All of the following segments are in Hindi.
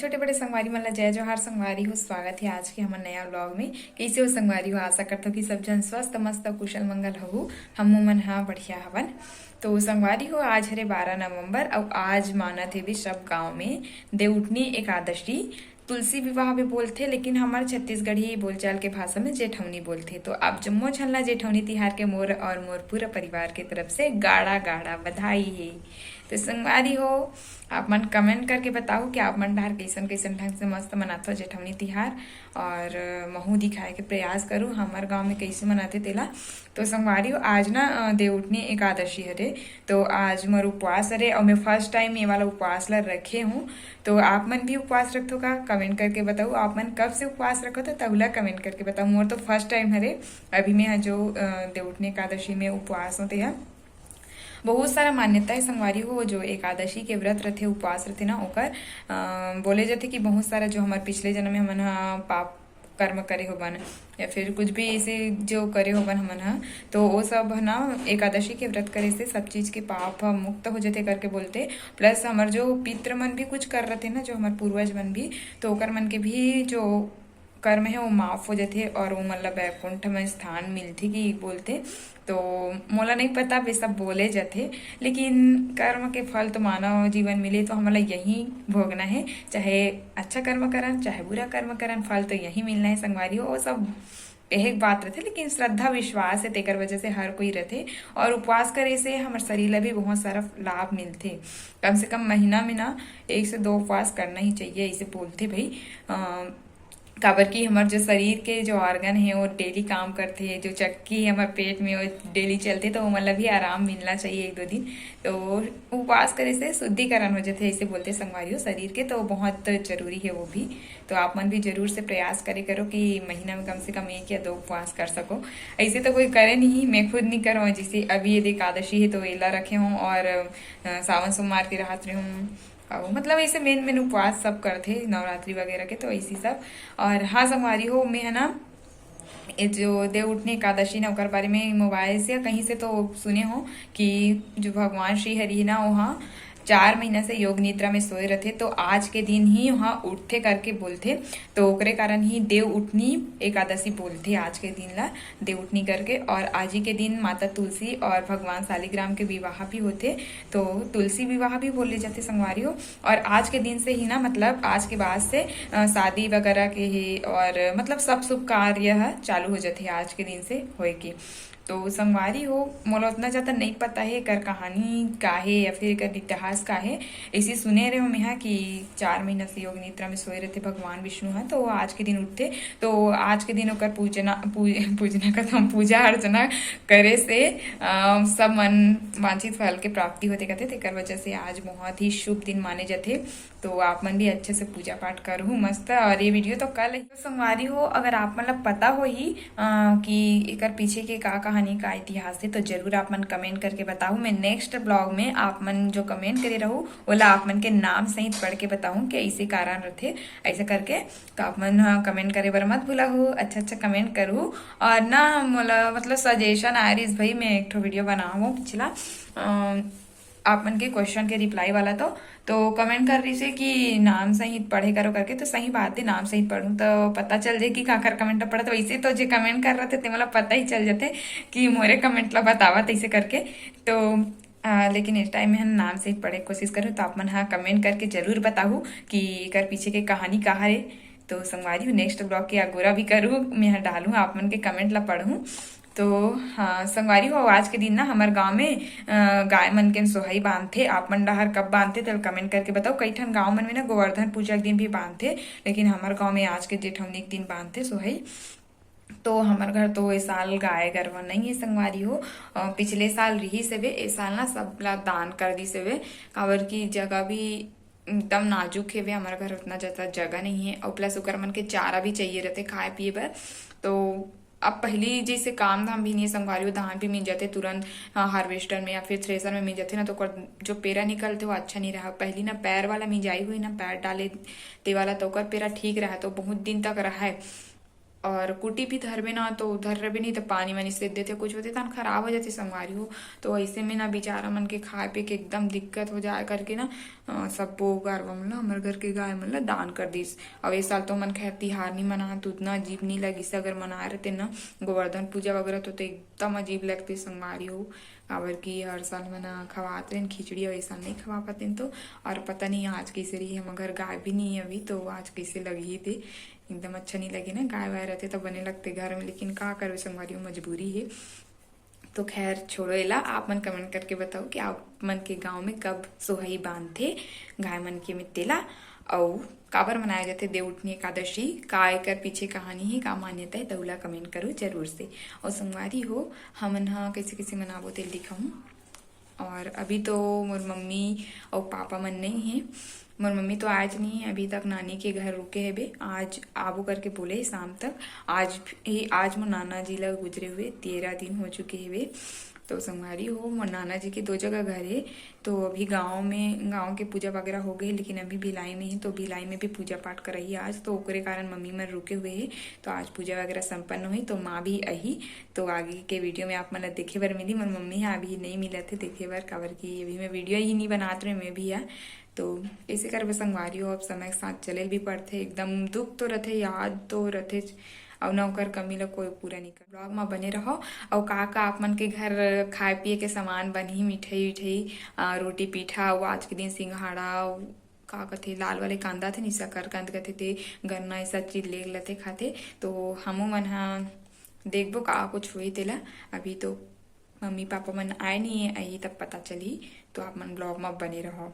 छोटे बड़े संगवारी मन ला जय जोहार। संगवारी हो स्वागत है आज के हमारे नया व्लॉग में। कैसे हो संगवारी हो? आशा करता हूँ कि सब जन स्वस्थ मस्त कुशल मंगल हो। हम मन हाँ बढ़िया हवन। तो संगवारी हो आज हरे 12 नवंबर और आज माना थे भी सब गांव में देवउठनी एकादशी तुलसी विवाह भी बोलते, लेकिन हमारे छत्तीसगढ़ी बोलचाल के भाषा में जेठवनी बोलते। तो आप जम्मो झल्ला जेठवनी तिहार के मोर और मोर पूरा परिवार के तरफ से गाड़ा गाड़ा बधाई है। तो संगवारी हो आप मन कमेंट करके बताओ कि आप मन डार कैसन कैसन ढंग से मस्त मनाते हो जेठवनी तिहार, और महू दिखाए के प्रयास करूँ हमारे गांव में कैसे मनाते तेला। तो संगवारी हो आज ना देवउठनी एकादशी हरे, तो आज मोर उपवास हरे और मैं फर्स्ट टाइम ये वाला उपवास ला रखे हूँ। तो आप मन भी उपवास रखो का कमेंट करके बताओ। आप मन कब से उपवास रखो तो तबला कमेंट करके बताओ। मोर तो फर्स्ट टाइम हरे अभी मैं जो देवउठनी एकादशी में उपवास होते हैं। बहुत सारा मान्यता है संगवारी हो जो एकादशी के व्रत रथे उपवास रथे ना ओकर बोले जाते कि बहुत सारा जो हमारे पिछले जन्म में हमन पाप कर्म करे हो बन या फिर कुछ भी ऐसे जो करे हो बन हमन हा, तो वो सब ना एकादशी के व्रत करे से सब चीज के पाप मुक्त हो जाते करके बोलते। प्लस हमार जो पितृ मन भी कुछ कर रहे थे ना, जो हमारे पूर्वज मन भी, तो ओकर मन के भी जो कर्म है वो माफ हो जाते और वो मतलब वैकुंठ में स्थान मिलती कि बोलते। तो मोला नहीं पता वे सब बोले जाते, लेकिन कर्म के फल तो मानव जीवन मिले तो हमारा यही भोगना है। चाहे अच्छा कर्म करन चाहे बुरा कर्म करन, फल तो यही मिलना है संगवारी हो। वो सब एक बात रहते, लेकिन श्रद्धा विश्वास है तेकर वजह से हर कोई रहते। और उपवास करे से हमारे शरीर ला भी बहुत सारा लाभ मिलते। कम से कम महीना में ना 1 से 2 उपवास करना ही चाहिए ऐसे बोलते भाई। काबर की हमारे जो शरीर के जो ऑर्गन है वो डेली काम करते हैं, जो चक्की है हमारे पेट में वो डेली चलते, तो वो मतलब भी आराम मिलना चाहिए 1-2 दिन। तो उपवास करे से शुद्धिकरण हो जाते ऐसे बोलते संगवारी हो शरीर के, तो बहुत जरूरी है वो भी। तो आप मन भी जरूर से प्रयास करे करो कि महीना में कम से कम 1 या 2 उपवास कर सको। ऐसे तो कोई करे नहीं, मैं खुद नहीं करूँ। जैसे अभी यदि एकादशी है तो एला रखे हूँ और सावन सोमवार की राहत रही हूँ, मतलब ऐसे मेन उपवास सब करते नवरात्रि वगैरह के, तो ऐसी सब। और हाँ संगवारी हो मैं है ना ये जो देवउठनी एकादशी ना ओकर बारे में मोबाइल से या कहीं से तो सुने हो कि जो भगवान श्री हरि है ना वहाँ 4 महीना से योग निद्रा में सोए रहते, तो आज के दिन ही वहाँ उठते करके बोलते। तो ओकरे कारण ही देव उठनी एकादशी बोलते आज के दिन ला देव उठनी करके। और आज ही के दिन माता तुलसी और भगवान शालिग्राम के विवाह भी होते, तो तुलसी विवाह भी बोले जाते संगवारी हो। और आज के दिन से ही ना मतलब आज के बाद से शादी वगैरह के ही और मतलब सब शुभ कार्य चालू हो जाते आज के दिन से होए की। तो संगवारी हो मोला उतना ज्यादा नहीं पता है कर कहानी का है या फिर कर इतिहास का है। ऐसे सुने रहे हो मैं कि 4 महीना से योग निद्रा में सोए रहते भगवान विष्णु है, तो आज के दिन उठते। तो आज के दिन ओकर पूजना का पूजा अर्चना करे से सब मन वांछित फल के प्राप्ति होते कहते, तेकर वजह से आज बहुत ही शुभ दिन माने जाते। तो आप मन भी अच्छे से पूजा पाठ करूँ मस्त। और ये वीडियो तो कल है संगवारी हो, अगर आप मतलब पता हो ही कि एकर पीछे के का कहानी का इतिहास है तो जरूर आप मन कमेंट करके बताऊँ। मैं नेक्स्ट ब्लॉग में आप मन जो कमेंट करे रहूँ ओला आप मन के नाम सहित पढ़ के बताऊँ कि ऐसे कारण रहते ऐसे करके। तो आप मन कमेंट करे बर मत भूला हो, अच्छा कमेंट करूँ। और ना मोला मतलब सजेशन आए रही भाई मैं एक वीडियो बनाऊँ पिछला आप मन के क्वेश्चन के रिप्लाई वाला, तो कमेंट कर रही से कि नाम सहित पढ़े करो करके। तो सही बात है, नाम सहित पढ़ूं तो पता चल जाए कि काकर कमेंट पढ़ा। तो वैसे तो जो कमेंट कर रहे थे मतलब पता ही चल जाते कि मोरे कमेंट ला बतावा ऐसे करके। तो लेकिन इस टाइम में हम नाम सहित पढ़े कोशिश करूँ। तो आप मन हाँ कमेंट करके जरूर बताऊ कि एकर पीछे के कहानी कहा है। तो संगवारी हूँ नेक्स्ट ब्लॉग के अगोरा भी करूँ मैं डालूँ आप मन के कमेंट ला पढ़ूँ। तो हाँ संगवारी हो आज के दिन ना हमारे गांव में गाय मन के सोहई बांधते। आप मन डहर कब बांधते तो कमेंट करके बताओ। कई ठन गांव मन में ना गोवर्धन पूजा के दिन भी बांधते, लेकिन हमारे गांव में आज के जेठवनी के दिन बांधते सोहई। तो हमारे घर तो इस साल गाय गरवा नहीं है संगवारी हो। पिछले साल रही से वे इस साल ना सब ला दान कर दी से वे, काबर की जगह भी एकदम नाजुक है वे। हमारे घर उतना ज्यादा जगह नहीं है और प्लस ओकर मन के चारा भी चाहिए रहते खाए पिए बर। तो अब पहली जैसे काम धाम भी नहीं है संगवारी हो, धान भी मिल जाते तुरंत हार्वेस्टर में या फिर थ्रेसर में मिल जाते ना, तो जो पेरा निकलते वो अच्छा नहीं रहा। पहली ना पैर वाला मिजाई हुई ना पैर डाले ते वाला, तो ओकर पेरा ठीक रहा तो बहुत दिन तक रहा है। और कुटी भी धरबे ना तो धर भी नहीं तो पानी वानी से देते कुछ होते तन खराब हो जाते संगवारी हो। तो ऐसे में ना बेचारा मन के खाए पे के एकदम दिक्कत हो जाए करके ना सबो गरवा मन ला हमारे घर के गाय मन ला दान कर दिस। अब इस साल तो मन खैर तिहार नहीं मना तो उतना अजीब नहीं लगी अगर मना रहे थे ना गोवर्धन पूजा वगैरह तो एकदम अजीब लगती संगवारी हो। काबर की हर साल मना खवाते हैं खिचड़ी और ऐसा नहीं खवा पाते तो। और पता नहीं आज कैसे रही हम घर गाय भी नहीं है अभी तो आज कैसे लगी थी एकदम अच्छा नहीं लगे ना गाय वाय रहते तो बने लगते घर में लेकिन का करो संगवारी मजबूरी है। तो खैर छोड़ो एला आप मन कमेंट करके बताओ कि आप मन के गांव में कब सोहई बांधते गाय मन के मितेला और काबर मनाया जाते देवउठनी एकादशी का एकर पीछे कहानी है का मान्यता है तौला कमेंट करो जरूर से। और संगवारी हो हमन हा कैसे कैसे मनाबो तेल दिखाऊं। और अभी तो मोर मम्मी और पापा मन नहीं है। मोर मम्मी तो आज नहीं है अभी तक नानी के घर रुके है बे आज आबू करके बोले शाम तक। आज मोर नाना जी ला गुजरे हुए 13 दिन हो चुके है बे। तो संगवारी हो मोर नाना जी के 2 जगह घर है। तो अभी गांव के पूजा वगैरह हो गए लेकिन अभी भिलाई में है तो भिलाई में भी पूजा पाठ कराई आज तो ओकरे कारण मम्मी मन रुके हुए है। तो आज पूजा वगैरह संपन्न हुई तो माँ भी आई तो आगे के वीडियो में आप मन देखे बर मिली। मोर मम्मी है अभी नहीं मिला थे देखे बर काबर की अभी मैं वीडियो ही नहीं बनात रहे मैं भी है। तो ऐसे कर संगवारी हो अब समय के साथ चले भी पड़ते एकदम दुख तो रथे याद तो रथे और नौकर कमी ला कोई पूरा नहीं कर। ब्लॉग में बने रहो और का आप मन के घर खाए पिए के सामान बनी मिठाई उठाई रोटी पीठा और आज के दिन सिंघाड़ा का कथे लाल वाले कांदा थे निशा कर कंद कथे थे गन्ना ऐसा चीज ले लेते खाते। तो हमू मन हा देखबो का कुछ हुई तेला अभी तो मम्मी पापा मन आए नहीं है आई तब पता चली। तो आप मन ब्लॉग में बने रहो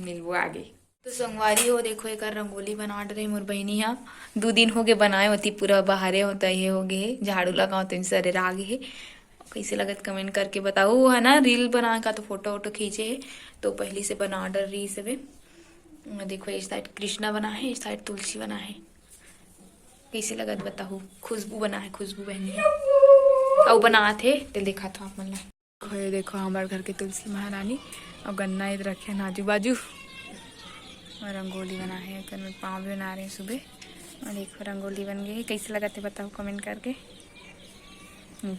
मिलबो आगे। तो संगवारी हो देखो एक रंगोली बना रहे मोर बहनी हा 2 दिन हो गए बनाए होती पूरा बाहरे होता ये हो गए झाड़ू लगाओ तो सरे राग है कैसे लगत कमेंट करके बताओ है ना रील बना का तो फोटो वोटो खींचे है तो पहले से बना डर रही सब। देखो इस साइड कृष्णा बना है इस साइड तुलसी बना है कैसे लगत बताओ। खुशबू बना है खुशबू बहनी है और बना थे तो देखा था आप मन ला। देखो हमारे घर के तुलसी महारानी और गन्ना इधर रखे हैं आजू बाजू और रंगोली बना है कल में पाँव भी बना रहे हैं सुबह। और देखो रंगोली बन गई है कैसे लगा थे बताओ कमेंट करके।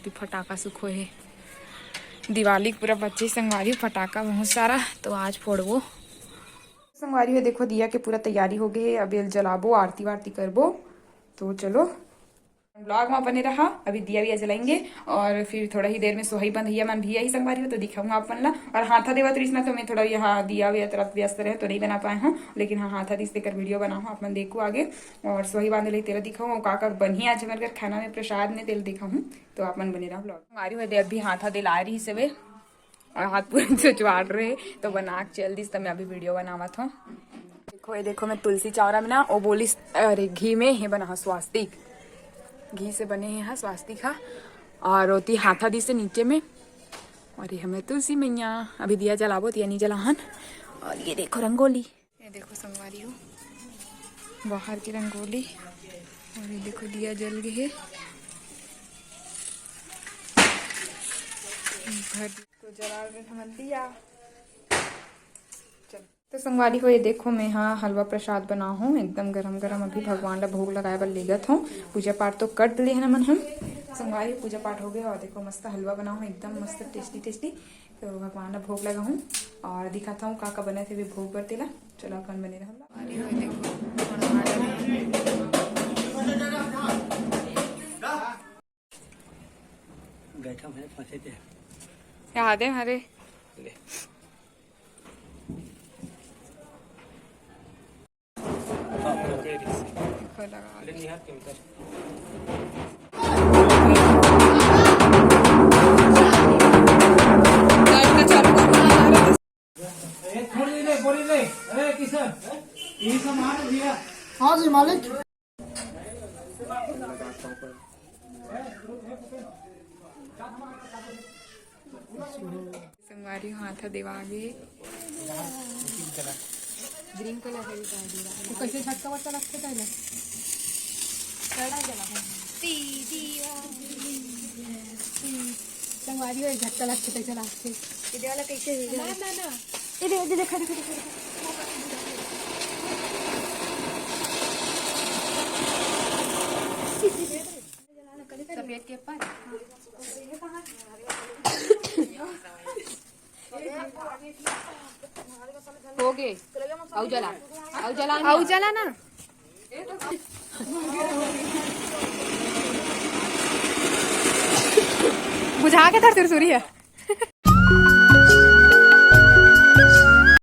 फटाका सुखो है दिवाली पूरा बच्चे संगवारी फटाका बहुत सारा तो आज फोड़बो संगवारी हो। देखो दिया के पूरा तैयारी हो गई अभी जलाबो आरती वारती करबो। तो चलो ब्लॉग में बने रहा अभी दिया विया जलाएंगे और फिर थोड़ा ही देर में सोहई बंधैया मन भी आई संगवारी हो तो दिखाऊंगा आप मन ला। और हाथा देवा तरीसना तो मैं थोड़ा यहाँ दिया हुआ तरफ व्यस्त रहे तो नहीं बना पाए हूँ लेकिन हाँ हाथा दिस देकर वीडियो बनाऊँ आप मन देखो आगे। और सोहई बांधे ले तेरा दिखाऊँ का बनी आज हमारे घर खाना में प्रसाद ने तेल दिखाऊँ तो आप मन बने रहा ब्लॉग संगवारी हो। अभी हाथा दिल आ रही से और हाथ पूरे चुचवाड़ रहे तो बना चल दिस तो मैं अभी वीडियो बनावत हूँ। देखो ये देखो मैं तुलसी चावरा में ना वो बोली अरे घी में ही बना स्वास्तिक घी से बने हैं स्वास्तिक हा और रोती हाथा दी से नीचे में। और ये हमें तुलसी मैया अभी दिया जलाबो दिया नहीं जलाहन। और ये देखो रंगोली ये देखो संगवारी हो बाहर की रंगोली और ये देखो दिया जल गए है घर को जला रहे हम दिया। तो संगवारी हो ये देखो मैं यहाँ हलवा प्रसाद बना हूँ एकदम गरम गरम अभी भगवान ला भोग लगाए बर लेगत हूँ। पूजा पाठ तो कर दिले है ना मन हम संगवारी पूजा पाठ हो गया और देखो मस्त हलवा बना हूँ एकदम मस्त टेस्टी टेस्टी तो भगवान ला भोग लगा हूँ और दिखाता हूँ का बने थे भी भोग पर तेला। चलो अपन बने रहा याद है हमारे हाँ जी मालिक संगवारी हाथ देवागे ग्रीन कलर है तो कैसे झटका वटका लगते पहले संगवारी हो झटका लगते कैसे लगते इधर वाला कैसे ना ना ना इधर इधर देखा देखा देखा हो गए औ जला ना बुझा के धर सुरसुरी है।